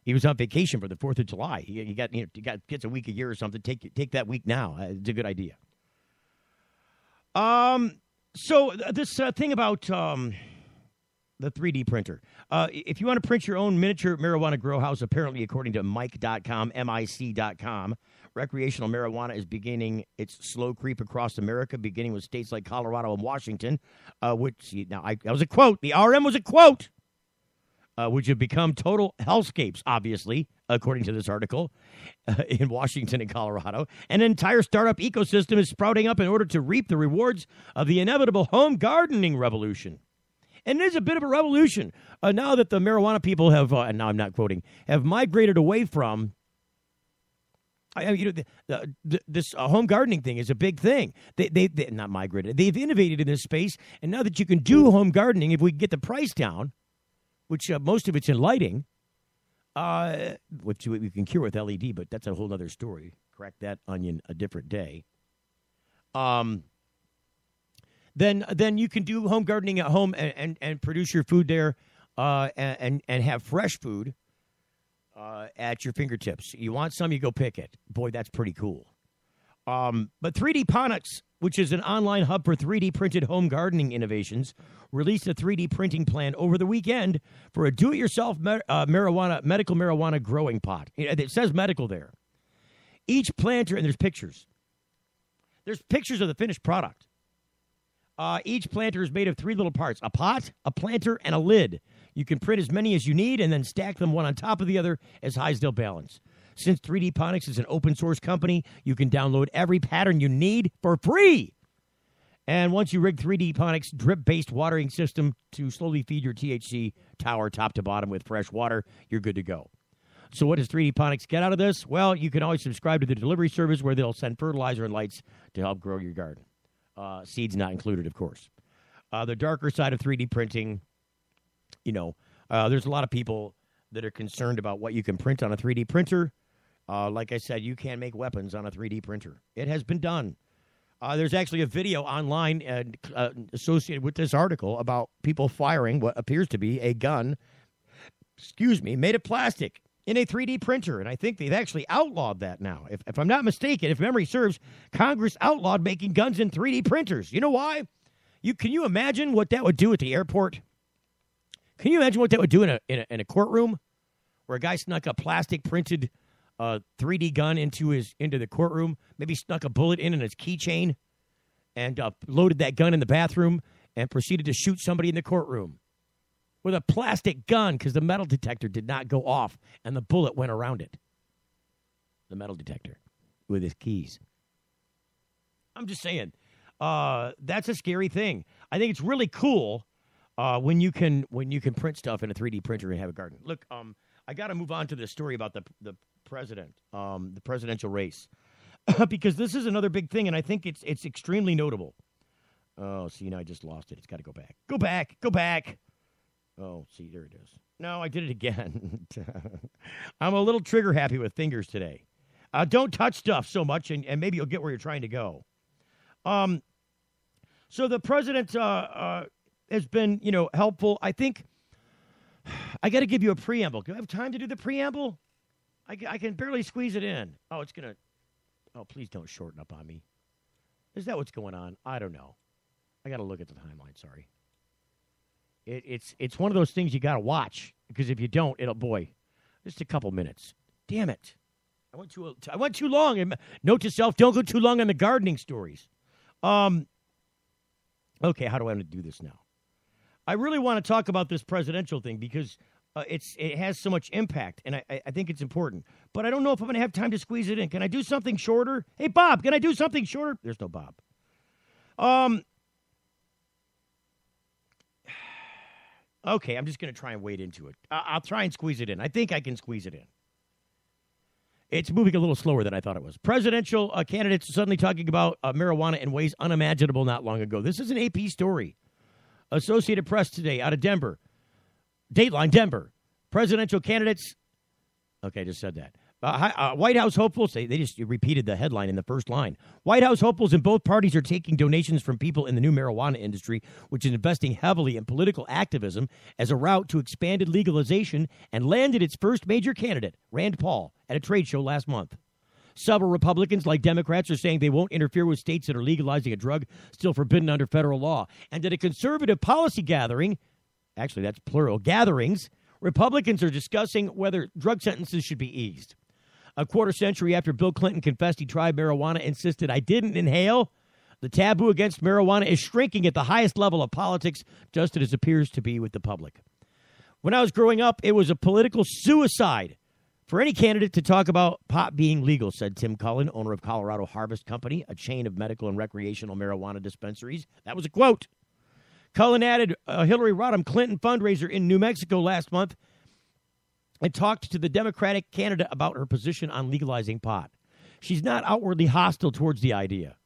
he was on vacation for the 4th of July. He gets a week a year or something. Take that week now. It's a good idea. So this thing about the 3D printer. If you want to print your own miniature marijuana grow house, apparently, according to Mic.com, MIC.com, recreational marijuana is beginning its slow creep across America, beginning with states like Colorado and Washington, that was a quote. The RM was a quote, which have become total hellscapes, obviously, according to this article, in Washington and Colorado. An entire startup ecosystem is sprouting up in order to reap the rewards of the inevitable home gardening revolution. And it is a bit of a revolution now that the marijuana people have, and now I'm not quoting, have migrated away from. This home gardening thing is a big thing. They not migrated. They've innovated in this space, and now that you can do home gardening, if we can get the price down, which most of it's in lighting, which we can cure with LED, but that's a whole other story. Crack that onion a different day. Then you can do home gardening at home and produce your food there and have fresh food at your fingertips. You want some, you go pick it. Boy, that's pretty cool. But 3D Ponics, which is an online hub for 3D printed home gardening innovations, released a 3D printing plan over the weekend for a do-it-yourself medical marijuana growing pot. It says medical there. Each planter, and there's pictures. There's pictures of the finished product. Each planter is made of 3 little parts: a pot, a planter, and a lid. You can print as many as you need and then stack them one on top of the other as high as they'll balance. Since 3D Ponics is an open-source company, you can download every pattern you need for free. And once you rig 3D Ponics' drip-based watering system to slowly feed your THC tower top to bottom with fresh water, you're good to go. So what does 3D Ponics get out of this? Well, you can always subscribe to the delivery service where they'll send fertilizer and lights to help grow your garden. Seeds not included, of course. The darker side of 3D printing, there's a lot of people that are concerned about what you can print on a 3D printer. Like I said, you can make weapons on a 3D printer. It has been done. There's actually a video online associated with this article about people firing what appears to be a gun, made of plastic in a 3D printer. And I think they've actually outlawed that now. If I'm not mistaken, if memory serves, Congress outlawed making guns in 3D printers. You know why? Can you imagine what that would do at the airport? Can you imagine what that would do in a courtroom where a guy snuck a plastic printed 3D gun into the courtroom, maybe snuck a bullet in his keychain, and loaded that gun in the bathroom and proceeded to shoot somebody in the courtroom with a plastic gun because the metal detector did not go off and the bullet went around it. The metal detector with his keys. I'm just saying, that's a scary thing. I think it's really cool when you can print stuff in a 3D printer and have a garden. Look, I got to move on to this story about the president, the presidential race, because this is another big thing, and I think it's extremely notable. Oh, see, now I just lost it. It's got to go back. Go back. Go back. Oh, see, there it is. No, I did it again. I'm a little trigger happy with fingers today. Don't touch stuff so much, and maybe you'll get where you're trying to go. So the president has been, helpful. I think I got to give you a preamble. Do I have time to do the preamble? I can barely squeeze it in. Oh, it's going to... Oh, please don't shorten up on me. Is that what's going on? I don't know. I got to look at the timeline, sorry. It's one of those things you got to watch, because if you don't, just a couple minutes. Damn it. I went too long. And note to self, don't go too long on the gardening stories. Okay, how do I want to do this now? I really want to talk about this presidential thing because it has so much impact, and I think it's important. But I don't know if I'm going to have time to squeeze it in. Can I do something shorter? Hey, Bob, can I do something shorter? There's no Bob. Okay, I'm just going to try and wade into it. I'll try and squeeze it in. I think I can squeeze it in. It's moving a little slower than I thought it was. Presidential candidates are suddenly talking about marijuana in ways unimaginable not long ago. This is an AP story. Associated Press today out of Denver. Dateline, Denver. Presidential candidates. Okay, I just said that. White House hopefuls, they just repeated the headline in the first line. White House hopefuls in both parties are taking donations from people in the new marijuana industry, which is investing heavily in political activism as a route to expanded legalization, and landed its first major candidate, Rand Paul, at a trade show last month. Several Republicans, like Democrats, are saying they won't interfere with states that are legalizing a drug still forbidden under federal law. And at a conservative policy gathering, actually that's plural, gatherings, Republicans are discussing whether drug sentences should be eased. A quarter century after Bill Clinton confessed he tried marijuana, insisted, "I didn't inhale," the taboo against marijuana is shrinking at the highest level of politics, just as it appears to be with the public. When I was growing up, it was a political suicide for any candidate to talk about pot being legal, said Tim Cullen, owner of Colorado Harvest Company, a chain of medical and recreational marijuana dispensaries. That was a quote. Cullen added, a Hillary Rodham Clinton fundraiser in New Mexico last month and talked to the Democratic candidate about her position on legalizing pot. She's not outwardly hostile towards the idea.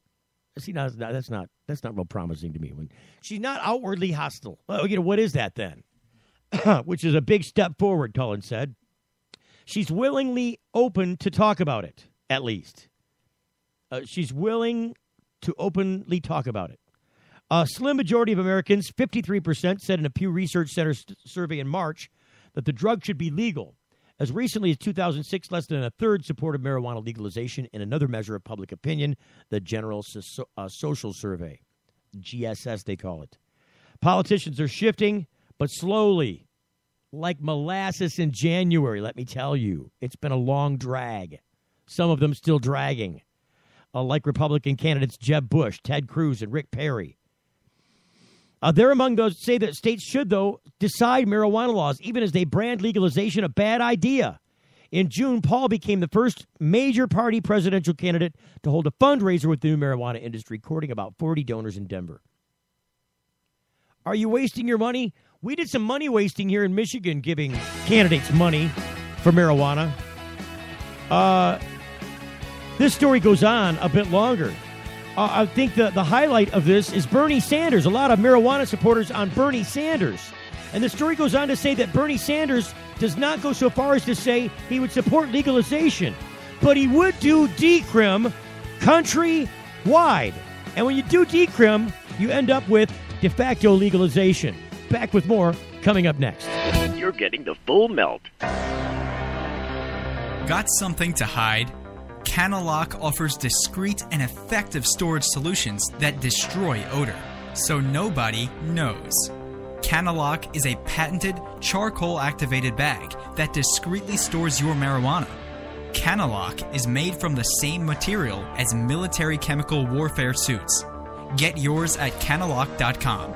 See, no, that's not real promising to me. When she's not outwardly hostile. Well, what is that then? Which is a big step forward, Cullen said. She's willingly open to talk about it, at least. She's willing to openly talk about it. A slim majority of Americans, 53%, said in a Pew Research Center survey in March that the drug should be legal. As recently as 2006, less than a third supported marijuana legalization in another measure of public opinion, the General Social Survey, GSS they call it. Politicians are shifting, but slowly, like molasses in January, let me tell you. It's been a long drag. Some of them still dragging, like Republican candidates Jeb Bush, Ted Cruz, and Rick Perry. They're among those say that states should, though, decide marijuana laws, even as they brand legalization a bad idea. In June, Paul became the first major party presidential candidate to hold a fundraiser with the new marijuana industry, courting about 40 donors in Denver. Are you wasting your money? We did some money wasting here in Michigan, giving candidates money for marijuana. This story goes on a bit longer. I think the highlight of this is Bernie Sanders. A lot of marijuana supporters on Bernie Sanders. And the story goes on to say that Bernie Sanders does not go so far as to say he would support legalization, but he would do decrim country-wide. And when you do decrim, you end up with de facto legalization. Back with more coming up next. You're getting the full melt. Got something to hide? Canalock offers discreet and effective storage solutions that destroy odor, so nobody knows. Canalock is a patented charcoal-activated bag that discreetly stores your marijuana. Canalock is made from the same material as military chemical warfare suits. Get yours at Canalock.com.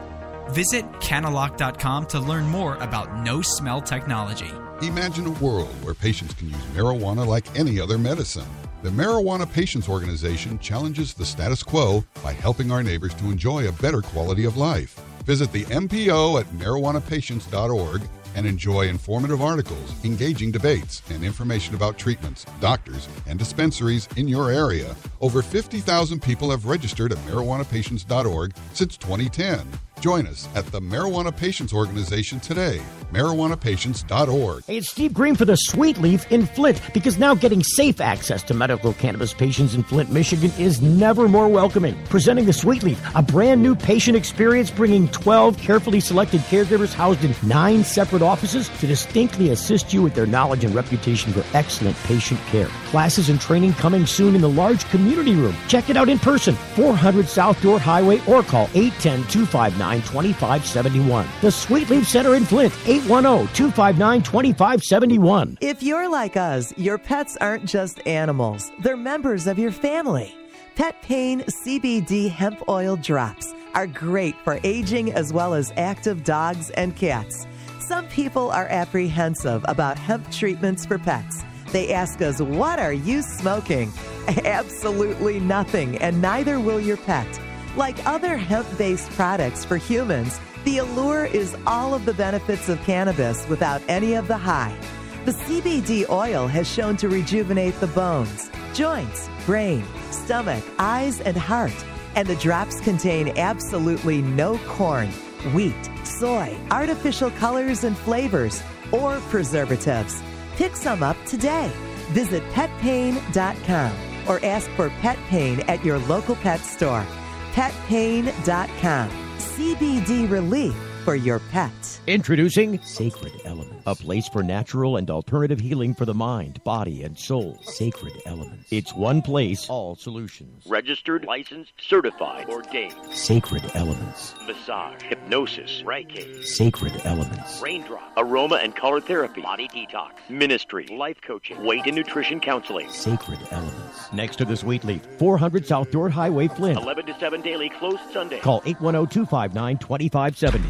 Visit Canalock.com to learn more about no-smell technology. Imagine a world where patients can use marijuana like any other medicine. The Marijuana Patients Organization challenges the status quo by helping our neighbors to enjoy a better quality of life. Visit the MPO at marijuanapatients.org and enjoy informative articles, engaging debates, and information about treatments, doctors, and dispensaries in your area. Over 50,000 people have registered at marijuanapatients.org since 2010. Join us at the Marijuana Patients Organization today, marijuanapatients.org. Hey, it's Steve Green for the Sweet Leaf in Flint, because now getting safe access to medical cannabis patients in Flint, Michigan is never more welcoming. Presenting the Sweet Leaf, a brand new patient experience, bringing 12 carefully selected caregivers housed in 9 separate offices to distinctly assist you with their knowledge and reputation for excellent patient care. Classes and training coming soon in the large community room. Check it out in person, 400 South Door Highway, or call 810-259-2571. The Sweet Leaf Center in Flint, 810-259-2571. If you're like us, your pets aren't just animals. They're members of your family. Pet Pain CBD hemp oil drops are great for aging as well as active dogs and cats. Some people are apprehensive about hemp treatments for pets. They ask us, what are you smoking? Absolutely nothing, and neither will your pet. Like other hemp-based products for humans, the allure is all of the benefits of cannabis without any of the high. The CBD oil has shown to rejuvenate the bones, joints, brain, stomach, eyes, and heart. And the drops contain absolutely no corn, wheat, soy, artificial colors and flavors, or preservatives. Pick some up today. Visit PetPain.com or ask for Pet Pain at your local pet store. PetPain.com. CBD relief for your pet. Introducing Sacred Elements, a place for natural and alternative healing for the mind, body, and soul. Sacred Elements. It's one place, all solutions. Registered, licensed, certified, ordained. Sacred Elements. Massage, hypnosis, Reiki, Sacred Elements. raindrop, aroma and color therapy, body detox, ministry, life coaching, weight and nutrition counseling. Sacred Elements. Next to the Sweet Leaf, 400 South Dordt Highway, Flint. 11 to 7 daily, closed Sunday. Call 810-259-2570.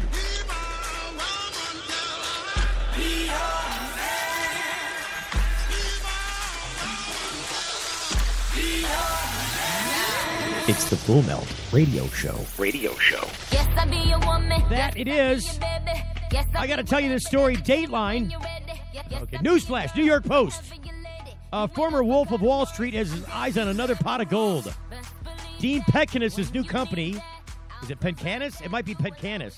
It's the Full Melt Radio Show. Radio show. Yes, I be a woman. That it is. I got to tell you this story. Dateline. Okay, newsflash. New York Post. Former Wolf of Wall Street has his eyes on another pot of gold. Dean Petkanis' new company. Is it Petkanis? It might be Petkanis.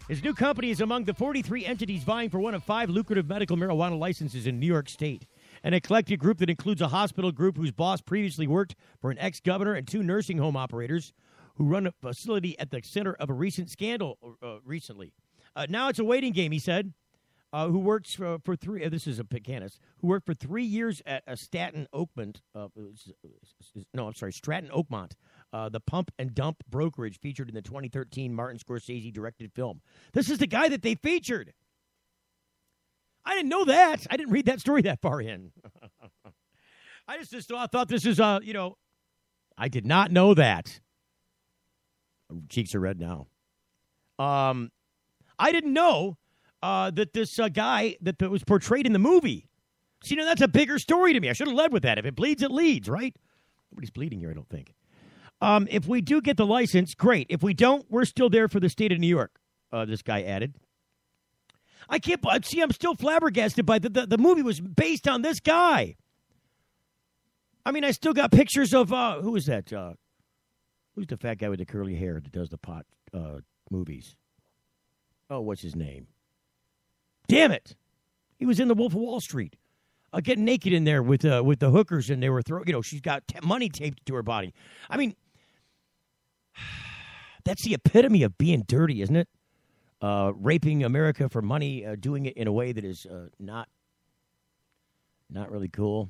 His new company is among the 43 entities vying for one of 5 lucrative medical marijuana licenses in New York State. An eclectic group that includes a hospital group whose boss previously worked for an ex-governor and 2 nursing home operators who run a facility at the center of a recent scandal recently. Now it's a waiting game, he said, who works for 3, this is a Petkanis, who worked for 3 years at Stratton Oakmont, the pump and dump brokerage featured in the 2013 Martin Scorsese-directed film. This is the guy that they featured. I didn't know that. I didn't read that story that far in. I just thought this is, I did not know that. Cheeks are red now. I didn't know that this guy that was portrayed in the movie. See, that's a bigger story to me. I should have led with that. If it bleeds, it leads, right? Nobody's bleeding here, I don't think. If we do get the license, great. If we don't, we're still there for the state of New York, this guy added. I can't see. I'm still flabbergasted by the movie was based on this guy. I mean, I still got pictures of who is that? Who's the fat guy with the curly hair that does the pot movies? Oh, what's his name? Damn it! He was in The Wolf of Wall Street, getting naked in there with the hookers, and they were throwing. She's got money taped to her body. I mean, that's the epitome of being dirty, isn't it? Raping America for money, doing it in a way that is not really cool.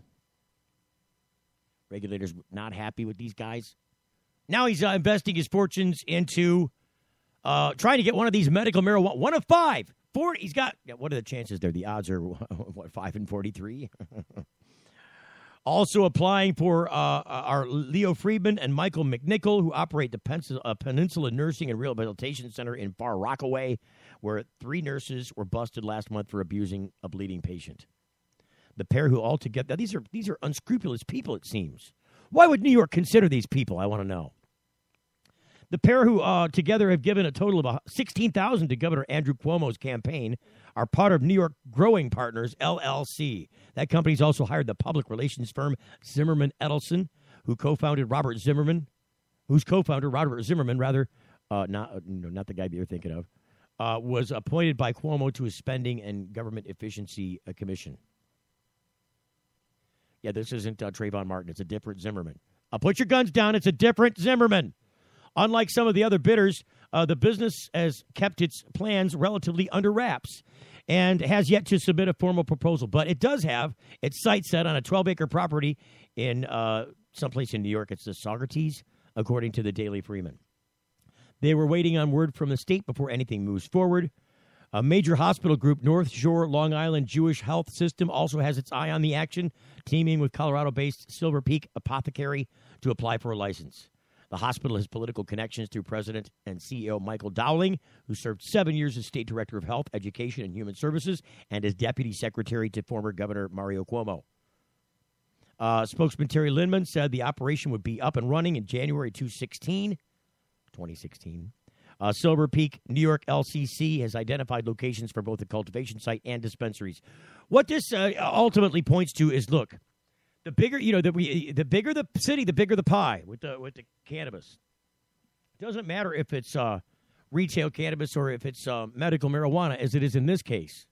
Regulators not happy with these guys. Now he's investing his fortunes into trying to get one of these medical marijuana. 1 of 5. 40. He's got. What are the chances there? The odds are 5 in 43. Also applying for are Leo Friedman and Michael McNichol, who operate the Peninsula Nursing and Rehabilitation Center in Far Rockaway, where 3 nurses were busted last month for abusing a bleeding patient. The pair who altogether, these are unscrupulous people, it seems. Why would New York consider these people? I want to know. The pair who together have given a total of $16,000 to Governor Andrew Cuomo's campaign are part of New York Growing Partners, LLC. That company's also hired the public relations firm Zimmerman Edelson, whose co-founder Robert Zimmerman, not the guy that you're thinking of, was appointed by Cuomo to his Spending and Government Efficiency Commission. Yeah, this isn't Trayvon Martin. It's a different Zimmerman. Put your guns down. It's a different Zimmerman. Unlike some of the other bidders, the business has kept its plans relatively under wraps and has yet to submit a formal proposal. But it does have its sights set on a 12-acre property in someplace in New York. It's the Saugerties, according to the Daily Freeman. They were waiting on word from the state before anything moves forward. A major hospital group, North Shore Long Island Jewish Health System, also has its eye on the action, teaming with Colorado-based Silver Peak Apothecary to apply for a license. The hospital has political connections through President and CEO Michael Dowling, who served 7 years as State Director of Health, Education, and Human Services, and as Deputy Secretary to former Governor Mario Cuomo. Spokesman Terry Lindman said the operation would be up and running in January 2016. Silver Peak, New York LCC has identified locations for both the cultivation site and dispensaries. What this ultimately points to is, look, the bigger, the bigger the city, the bigger the pie with the cannabis. It doesn't matter if it's retail cannabis or if it's medical marijuana, as it is in this case.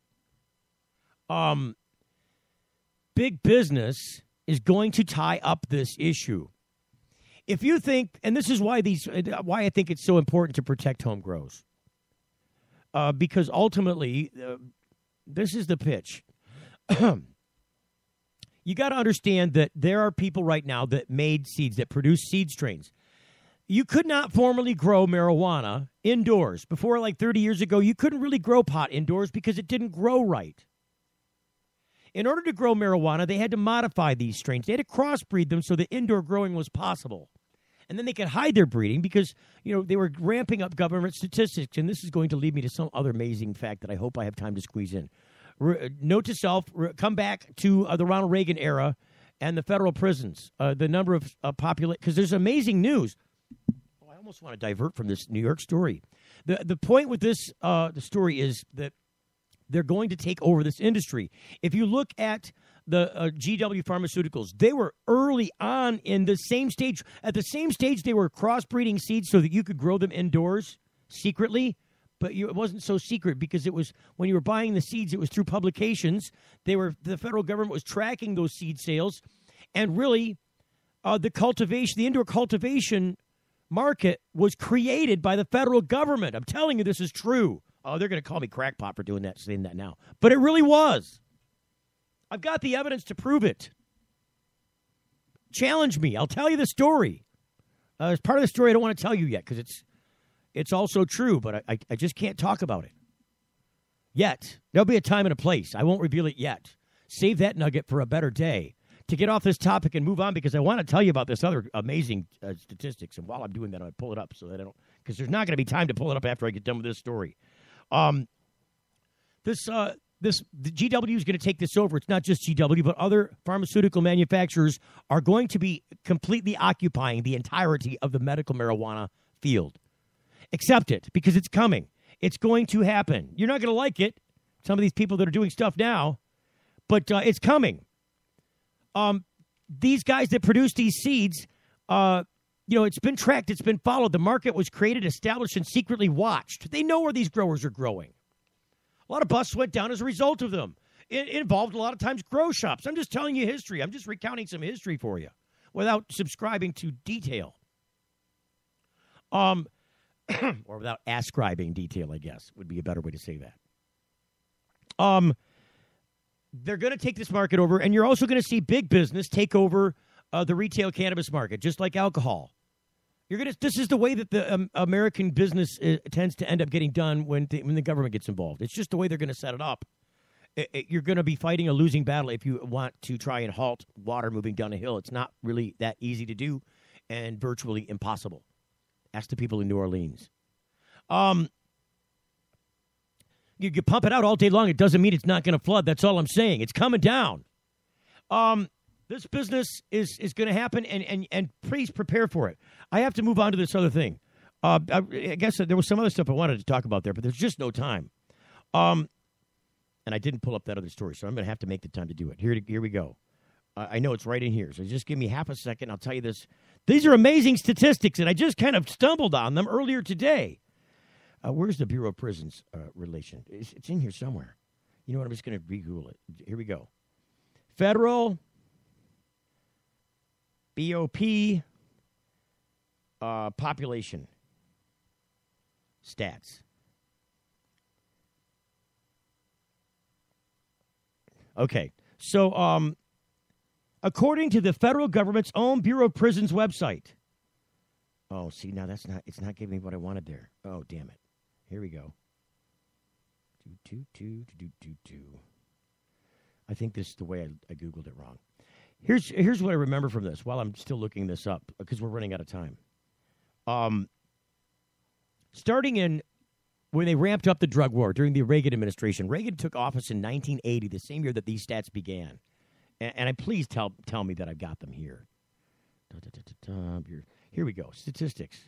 big business is going to tie up this issue. If you think, and this is why I think it's so important to protect home grows, because ultimately, this is the pitch. You got to understand that there are people right now that made seeds, that produce seed strains. You could not formally grow marijuana indoors. Before, like 30 years ago, you couldn't really grow pot indoors because it didn't grow right. In order to grow marijuana, they had to modify these strains. They had to crossbreed them so that indoor growing was possible. And then they could hide their breeding because, they were ramping up government statistics. And this is going to lead me to some other amazing fact that I hope I have time to squeeze in. Note to self, come back to the Ronald Reagan era and the federal prisons, the number of population, because there's amazing news. Oh, I almost want to divert from this New York story. The point with this the story is that they're going to take over this industry. If you look at the GW Pharmaceuticals, they were early on in the same stage. At the same stage, they were crossbreeding seeds so that you could grow them indoors secretly. But it wasn't so secret because it was when you were buying the seeds, it was through publications. The federal government was tracking those seed sales, and really, the indoor cultivation market was created by the federal government. I'm telling you, this is true. Oh, they're going to call me crackpot for saying that now, but it really was. I've got the evidence to prove it. Challenge me. I'll tell you the story. It's part of the story I don't want to tell you yet because it's also true, but I just can't talk about it yet. There'll be a time and a place. I won't reveal it yet. Save that nugget for a better day. To get off this topic and move on, because I want to tell you about this other amazing statistics. And while I'm doing that, I pull it up so that I don't, because there's not going to be time to pull it up after I get done with this story. The GW is going to take this over. It's not just GW, but other pharmaceutical manufacturers are going to be completely occupying the entirety of the medical marijuana field. Accept it, because it's coming. It's going to happen. You're not going to like it, some of these people that are doing stuff now, but it's coming. These guys that produce these seeds, it's been tracked, it's been followed. The market was created, established, and secretly watched. They know where these growers are growing. A lot of busts went down as a result of them. It involved a lot of times grow shops. I'm just telling you history. I'm just recounting some history for you without subscribing to detail. Or without ascribing detail, I guess, would be a better way to say that. They're going to take this market over, and you're also going to see big business take over the retail cannabis market, just like alcohol. This is the way that the American business tends to end up getting done when the government gets involved. It's just the way they're going to set it up. You're going to be fighting a losing battle if you want to try and halt water moving down a hill. It's not really that easy to do and virtually impossible. Ask the people in New Orleans. You can pump it out all day long. It doesn't mean it's not going to flood. That's all I'm saying. It's coming down. This business is going to happen, and please prepare for it. I have to move on to this other thing. I guess there was some other stuff I wanted to talk about there, but there's just no time. And I didn't pull up that other story, so I'm going to have to make the time to do it. Here we go. I know it's right in here, so just give me half a second. I'll tell you this. These are amazing statistics, and I just kind of stumbled on them earlier today. Where's the Bureau of Prisons relation? It's in here somewhere. You know what? I'm just going to re-Google it. Here we go. Federal BOP population stats. Okay, so according to the federal government's own Bureau of Prisons website. Oh, see, now it's not giving me what I wanted there. Oh, damn it. Here we go. I think this is the way I Googled it wrong. Here's what I remember from this while I'm still looking this up, because we're running out of time. Starting in when they ramped up the drug war during the Reagan administration, Reagan took office in 1980, the same year that these stats began. And please tell me that I've got them here. Here we go. Statistics.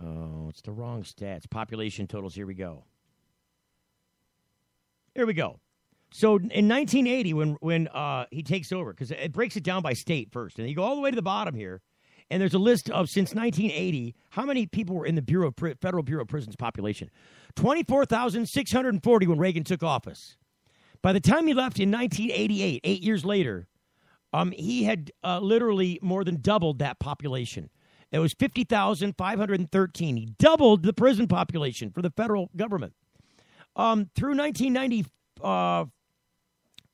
Oh, it's the wrong stats. Population totals. Here we go. Here we go. So in 1980, when he takes over, because it breaks it down by state first, and you go all the way to the bottom here, and there's a list of, since 1980, how many people were in the Federal Bureau of Prisons population. 24,640 when Reagan took office. By the time he left in 1988, 8 years later, he had literally more than doubled that population. It was 50,513. He doubled the prison population for the federal government. Through 1990,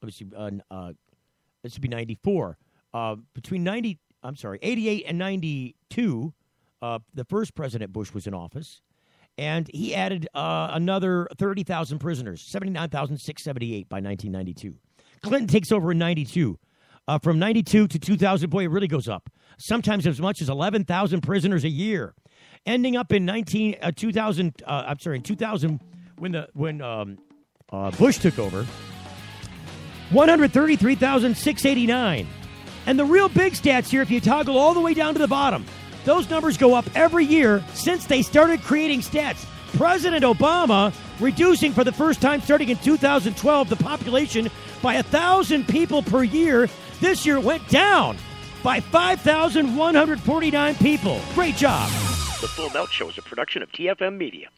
this would be 94. Between 88 and 92, the first President Bush was in office, and he added another 30,000 prisoners, 79,678 by 1992. Clinton takes over in 92. From 92 to 2000, boy, it really goes up. Sometimes as much as 11,000 prisoners a year, ending up in 2000 when Bush took over, 133,689. And the real big stats here, if you toggle all the way down to the bottom, those numbers go up every year since they started creating stats. President Obama reducing for the first time starting in 2012 the population by 1,000 people per year. This year it went down by 5,149 people. Great job. The Full Melt Show is a production of TFM Media.